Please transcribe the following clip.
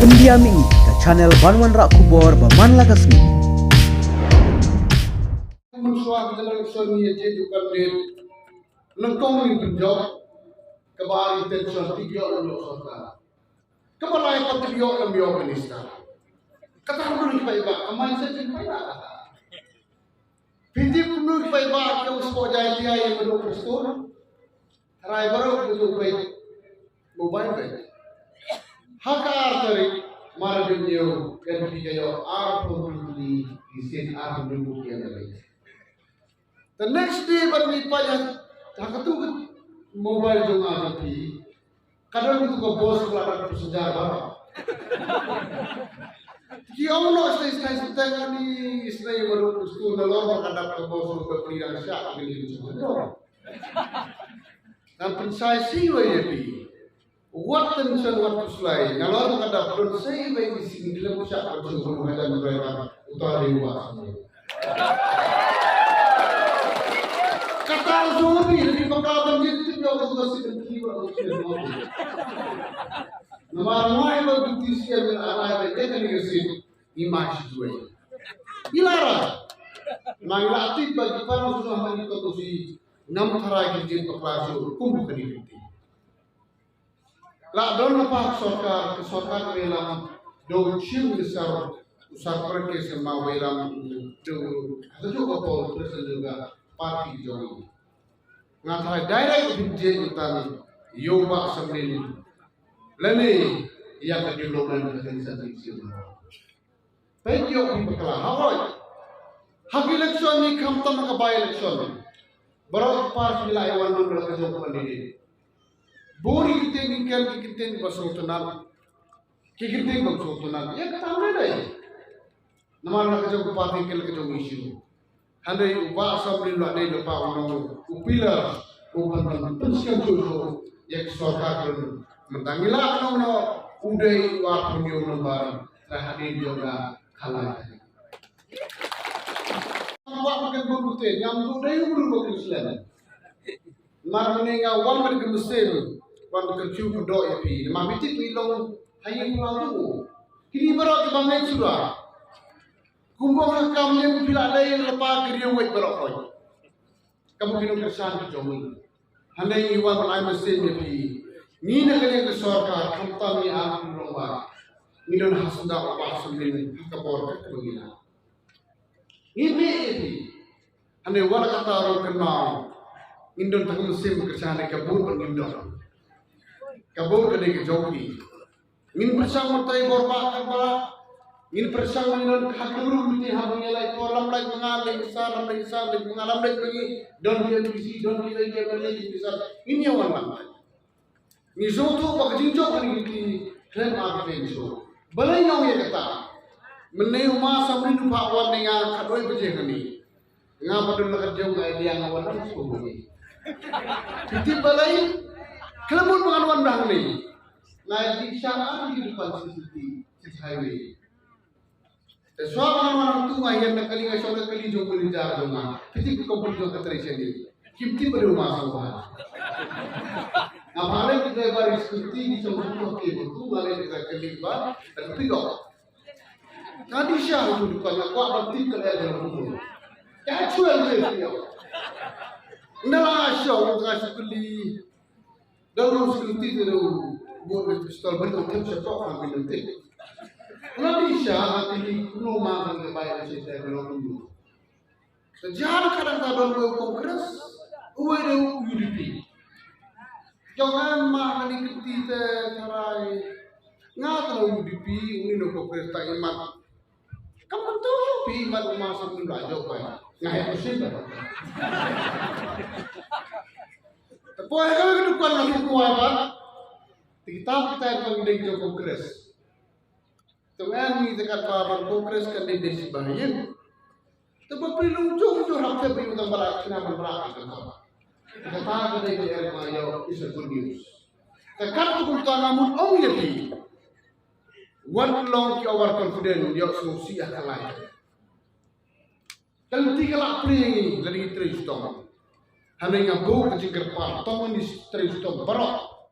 pendiam ini ke channel Banwan Rak Kubor Baman Lakasmi. Mensuah dalam suami je juga dia lengkong ni penjauh kebari tension tiga orang lokal. Kepala yang tiga orang organisasi. Kata orang ni baik baik, aman saja baik baik. Pintu penuh baik baik yang usah jadi dia yang berdoa. Rai baru betul baik mobile baik. Hakar tadi mara dunia dan video apa di sen apa dulu yang lain. The next day bagi payah tak tu mobile jong ada pi. Kadang itu ko bos kelakar sejarah. Ki awno stay ni isnai baru school nalor kadang ko bos ko pirang syak ni semua. Dan pensai siwa ya pi. What tension what selai. Nalor kadang belum saya baik di sini dalam syak bersungguh ada mereka utara luas. Kata zombie lebih pengalaman gitu dia orang sudah sedih orang sudah. Nama yang berbukti siapa arah mereka ni kesini image juga. Ilara, mengalatih bagi para sudah menjadi kotosi enam hari kerja pekerja hukum kini. Lah don apa sorkar dalam dua ciri besar usar pergi sama dalam dua ada juga pol presiden juga parti jogi. Ngatrai direct binjai utami yoba sambil lene yang kejulogan organisasi siapa. Penjauh di bekala hawai. Hak election ni kamtam ke by election. Baru parti lawan nomor kejauh pendiri. Bori kita ni basau tenang. Kita basau tenang. Ya kata mana dah? Nama kejauh parti kejauh isu. Handai ubah sambil ada lepas orang upila upan pensiun dulu yang sorkar mentangilah orang udai waktu orang terhadap juga kalah. Awak makan berbukti, yang udai belum berkesulitan. Marmeni ngawal mereka mesin, wan kerju kedok ya pi. Mamiti pilong hayang pulang tu. Kini berat bangai sudah. Kumpul kamu yang bila ada yang lepas kerja buat berapa? Kamu kena kesan kejomi. Handai iwan pun mesin dia pi. Ni nak kena ke sorkar, kamtam ni akan berubah. Ni don hasda apa sembilan kapor kebina. Ini pi. Handai wala kata orang kenal. Indon tak mesin kesan kabur pengindon. Kabur kena kejomi. Min bersama tay borba kabara. Ini bersama dengan hakuru mesti hamnya lagi kolam lagi mengalami besar lagi mengalami lagi don dia bisi don dia lagi besar ini yang mana ini suatu pakcingcok ini klaim apa itu balai yang ia kata meneu masa menu pawan dengan kadoi bejeng ini ngapa dulu kerja nggak dia ngawan itu ini jadi balai kelembut pengaduan dah ini naik di sana di depan CCTV highway. Soal orang tu yang nak kali ngasih orang kali jom beli jar rumah, pasti kumpul jom keterisi ni. Kimti berumah semua. Apalagi kita baris kimti di semua tu, tu baris kita kelibat dan pidok. Kadi syah tu bukan nak kuat berarti kalau ada rumah. Ya cuel je dia. Nala syah orang kasih beli. Dalam kimti tu buat pistol bentuk cepat ambil nanti. Nabi Syah nanti rumah dengan bayar cerita kalau dulu. Sejak kadang kadang kongres, uai UDP. Jangan mah ni kita carai ngat UDP ini no kongres tak imat. Kamu tu imat rumah sambil belajar bayar. Ngah musim dah. Tapi kalau kita bukan lagi kuat, kita yang menjadi kongres. Tuan ni dekat papan kongres kan di desi bahagian. Tapi perlu ujung harap beri utang berat kenapa berat kan? Kata kata dia mayo is a good news. Dekat tu kita namun ya di. One long ki over confident dia solusi akan lain. Kalau tiga lak pring lagi terus tong. Hanya ngabuk kecil kerpa tong ni terus tong berat.